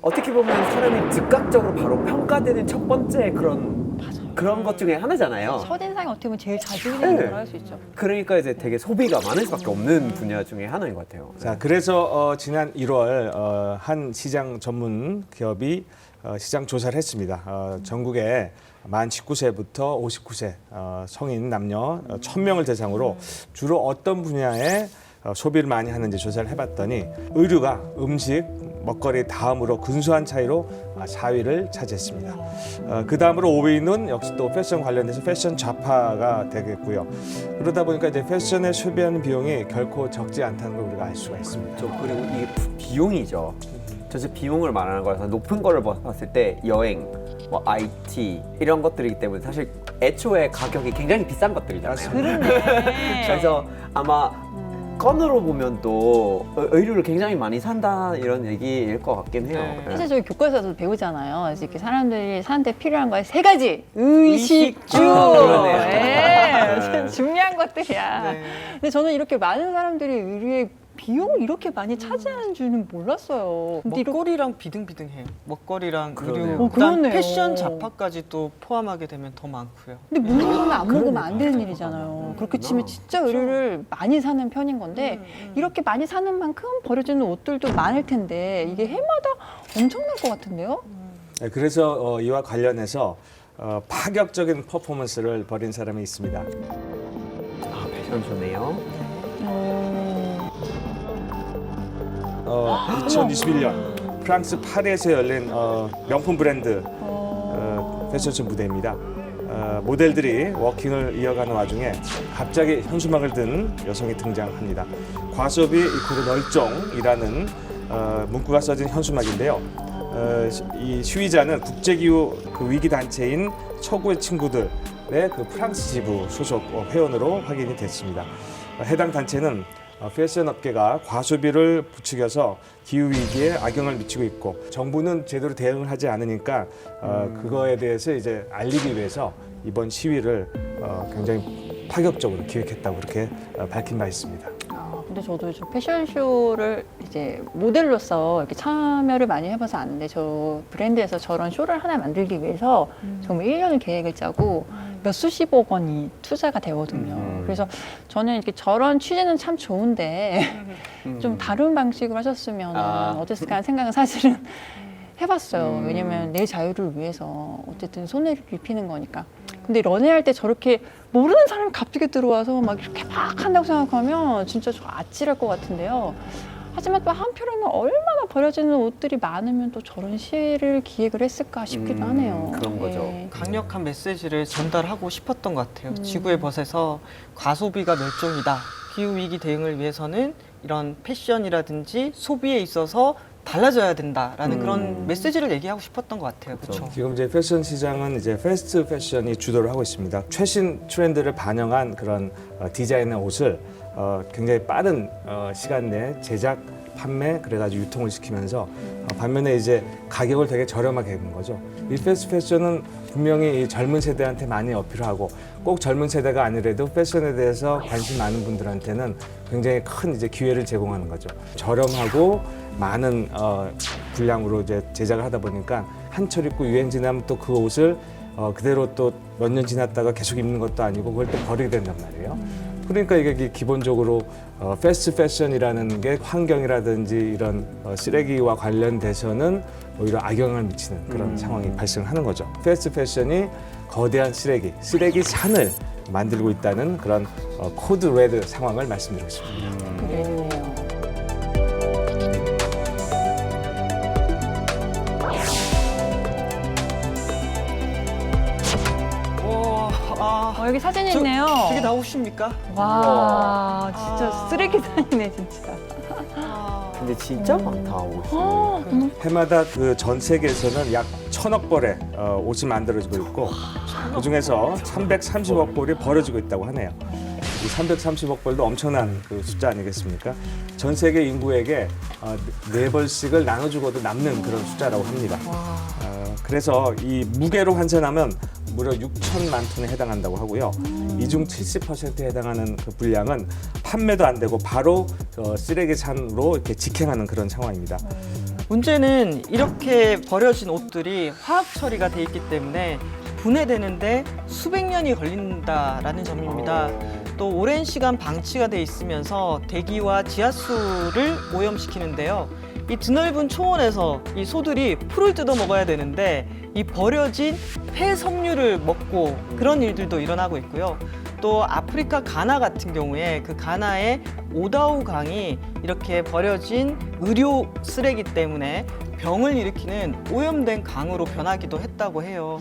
어떻게 보면 사람이 즉각적으로 바로 평가되는 첫 번째 그런 것 중에 하나잖아요. 첫인상이 어떻게 보면 제일 자주 있는 네. 걸 할 수 있죠. 그러니까 이제 되게 소비가 많을 수밖에 없는 분야 중에 하나인 것 같아요. 자, 그래서 지난 1월 한 시장 전문 기업이 시장 조사를 했습니다. 전국에 만 19세부터 59세 성인 남녀 1,000명을 대상으로 주로 어떤 분야에 소비를 많이 하는지 조사를 해봤더니 의류가 음식, 먹거리 다음으로 근소한 차이로 4위를 차지했습니다. 그 다음으로 5위는 역시 또 패션 관련해서 패션 좌파가 되겠고요. 그러다 보니까 이제 패션에 소비하는 비용이 결코 적지 않다는 걸 우리가 알 수가 있습니다. 그리고 이게 비용이죠. 저 지금 비용을 말하는 거라서 높은 거를 봤을 때 여행, 뭐 IT 이런 것들이기 때문에 사실 애초에 가격이 굉장히 비싼 것들이잖아요. 그러네. 그래서 아마 건으로 보면 또 의류를 굉장히 많이 산다 이런 얘기일 것 같긴 해요. 네. 사실 저희 교과서에서 배우잖아요. 그래서 이렇게 사람들이 사는데 필요한 거 세 가지. 의식주. 그러네요. 네. 중요한 것들이야. 네. 근데 저는 이렇게 많은 사람들이 의류에 비용을 이렇게 많이 차지하는 줄은 몰랐어요. 근데 이렇게 먹거리랑 비등비등해요. 먹거리랑 그러네요. 의류, 그러네요. 일단 패션 좌파까지 또 포함하게 되면 더 많고요. 근데 물건은 안 먹으면 그러네. 안 되는 일이잖아요. 그렇게 치면 진짜 의류를 많이 사는 편인 건데 이렇게 많이 사는 만큼 버려지는 옷들도 많을 텐데 이게 해마다 엄청날 것 같은데요? 네, 그래서 이와 관련해서 파격적인 퍼포먼스를 벌인 사람이 있습니다. 아, 패션쇼네요. 2021년 프랑스 파리에서 열린 명품 브랜드 패션쇼 무대입니다. 모델들이 워킹을 이어가는 와중에 갑자기 현수막을 든 여성이 등장합니다. 과소비 이코르 널종이라는 문구가 써진 현수막인데요. 이 시위자는 국제기후 위기 단체인 처구의 친구들의 그 프랑스 지부 소속 회원으로 확인이 됐습니다. 해당 단체는 패션 업계가 과소비를 부추겨서 기후 위기에 악영을 미치고 있고 정부는 제대로 대응을 하지 않으니까 그거에 대해서 이제 알리기 위해서 이번 시위를 굉장히 파격적으로 기획했다고 그렇게 밝힌 바 있습니다. 근데 저도 좀 패션쇼를 이제 모델로서 이렇게 참여를 많이 해봐서 아는데 저 브랜드에서 저런 쇼를 하나 만들기 위해서 정말 1년을 계획을 짜고 몇 수십억 원이 투자가 되거든요. 그래서 저는 이렇게 저런 취지는 참 좋은데 좀 다른 방식으로 하셨으면 어땠을까 하는 생각은 사실은 해봤어요. 왜냐면 내 자유를 위해서 어쨌든 손해를 입히는 거니까. 근데 런웨이 할 때 저렇게 모르는 사람이 갑자기 들어와서 막 이렇게 막 한다고 생각하면 진짜 저 아찔할 것 같은데요. 하지만 또 한편으로는 얼마나 버려지는 옷들이 많으면 또 저런 시위를 기획을 했을까 싶기도 하네요. 그런 거죠. 예. 강력한 메시지를 전달하고 싶었던 것 같아요. 지구의 벗에서 과소비가 멸종이다. 기후 위기 대응을 위해서는 이런 패션이라든지 소비에 있어서 달라져야 된다라는 그런 메시지를 얘기하고 싶었던 것 같아요. 그렇죠. 지금 이제 패션 시장은 이제 패스트 패션이 주도를 하고 있습니다. 최신 트렌드를 반영한 그런 디자인의 옷을 굉장히 빠른 시간 내에 제작, 판매 그래가지고 유통을 시키면서 반면에 이제 가격을 되게 저렴하게 해놓은 거죠. 이 패스트 패션은 분명히 이 젊은 세대한테 많이 어필하고 꼭 젊은 세대가 아니라도 패션에 대해서 관심 많은 분들한테는 굉장히 큰 이제 기회를 제공하는 거죠. 저렴하고 많은 분량으로 이제 제작을 하다 보니까 한철 입고 유행 지나면 또 그 옷을 그대로 또 몇 년 지났다가 계속 입는 것도 아니고 그걸 또 버리게 된단 말이에요. 그러니까 이게 기본적으로 패스트 패션이라는 게 환경이라든지 이런 쓰레기와 관련돼서는 오히려 악영향을 미치는 그런 상황이 발생하는 거죠. 패스트 패션이 거대한 쓰레기 산을 만들고 있다는 그런 코드 레드 상황을 말씀드리고 싶습니다. 그러네요. 여기 사진이 있네요. 저게 나오십니까? 와, 진짜 쓰레기산이네, 진짜. 근데 진짜 많다 옷이. 해마다 그 전 세계에서는 약 1,000억 벌의 옷이 만들어지고 있고 그 중에서 330억 벌이 버려지고 있다고 하네요. 이 330억 벌도 엄청난 그 숫자 아니겠습니까? 전 세계 인구에게 4벌씩을 나눠주고도 남는 그런 숫자라고 합니다. 그래서 이 무게로 환산하면 무려 6천만 톤에 해당한다고 하고요. 이 중 70%에 해당하는 그 분량은 판매도 안 되고 바로 쓰레기산으로 이렇게 직행하는 그런 상황입니다. 문제는 이렇게 버려진 옷들이 화학 처리가 돼 있기 때문에 분해되는데 수백 년이 걸린다라는 점입니다. 또 오랜 시간 방치가 돼 있으면서 대기와 지하수를 오염시키는데요. 이 드넓은 초원에서 이 소들이 풀을 뜯어 먹어야 되는데 이 버려진 폐섬유를 먹고 그런 일들도 일어나고 있고요. 또 아프리카 가나 같은 경우에 그 가나의 오다우 강이 이렇게 버려진 의료 쓰레기 때문에 병을 일으키는 오염된 강으로 변하기도 했다고 해요.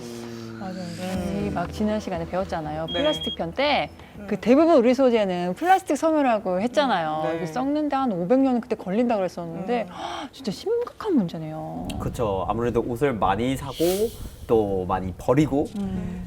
맞아요. 저희 막 지난 시간에 배웠잖아요. 네. 플라스틱 편 때 그 대부분 의류 소재는 플라스틱 섬유라고 했잖아요. 네. 이게 썩는데 한 500년은 그때 걸린다고 그랬었는데 진짜 심각한 문제네요. 그렇죠. 아무래도 옷을 많이 사고 또 많이 버리고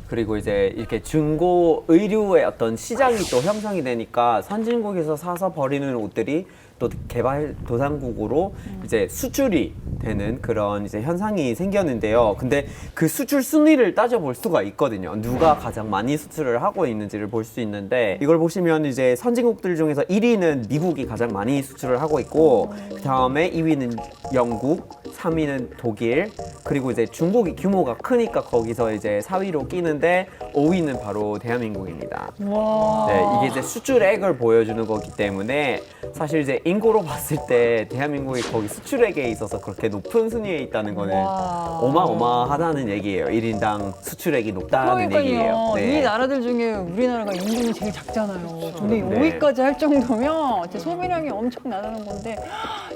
그리고 이제 이렇게 중고 의류의 어떤 시장이 또 형성이 되니까 선진국에서 사서 버리는 옷들이 또 개발도상국으로 이제 수출이 되는 그런 이제 현상이 생겼는데요. 근데 그 수출 순위를 따져볼 수가 있거든요. 누가 가장 많이 수출을 하고 있는지를 볼 수 있는데 이걸 보시면 이제 선진국들 중에서 1위는 미국이 가장 많이 수출을 하고 있고 그 다음에 2위는 영국, 3위는 독일, 그리고 이제 중국이 규모가 크니까 거기서 이제 4위로 끼는데 5위는 바로 대한민국입니다. 와. 네, 이게 이제 수출액을 보여주는 거기 때문에 사실 이제 인구로 봤을 때 대한민국이 거기 수출액에 있어서 그렇게 높은 순위에 있다는 거는 와. 어마어마하다는 얘기예요. 1인당 수출액이 높다는 얘기예요. 이 나라들 중에 우리나라가 인구는 제일 작잖아요. 근데 네. 5위까지 할 정도면 진짜 소비량이 엄청나다는 건데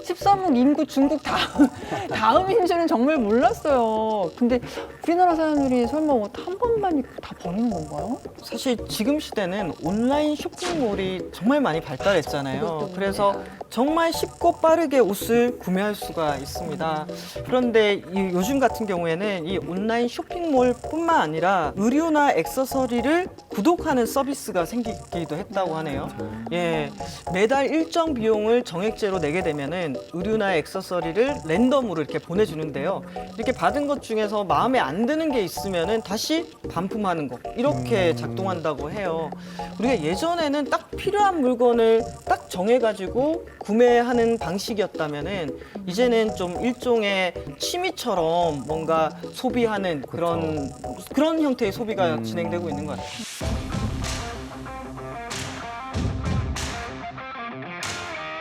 13억 인구 중국 다음인 줄은 정말 몰랐어요. 근데 우리나라 사람들이 설마 옷 한 번만 입고 다 버리는 건가요? 사실 지금 시대는 온라인 쇼핑몰이 정말 많이 발달했잖아요. 그것도 그래서 문제다. 정말 쉽고 빠르게 옷을 구매할 수가 있습니다. 그런데 요즘 같은 경우에는 이 온라인 쇼핑몰뿐만 아니라 의류나 액세서리를 구독하는 서비스가 생기기도 했다고 하네요. 예, 매달 일정 비용을 정액제로 내게 되면은 의류나 액세서리를 랜덤으로 이렇게 보내주는데요. 이렇게 받은 것 중에서 마음에 안 드는 게 있으면은 다시 반품하는 거 이렇게 작동한다고 해요. 우리가 예전에는 딱 필요한 물건을 딱 정해가지고 구매하는 방식이었다면은 이제는 좀 일종의 취미처럼 뭔가 소비하는 그런 형태의 소비가 진행되고 있는 것 같아요.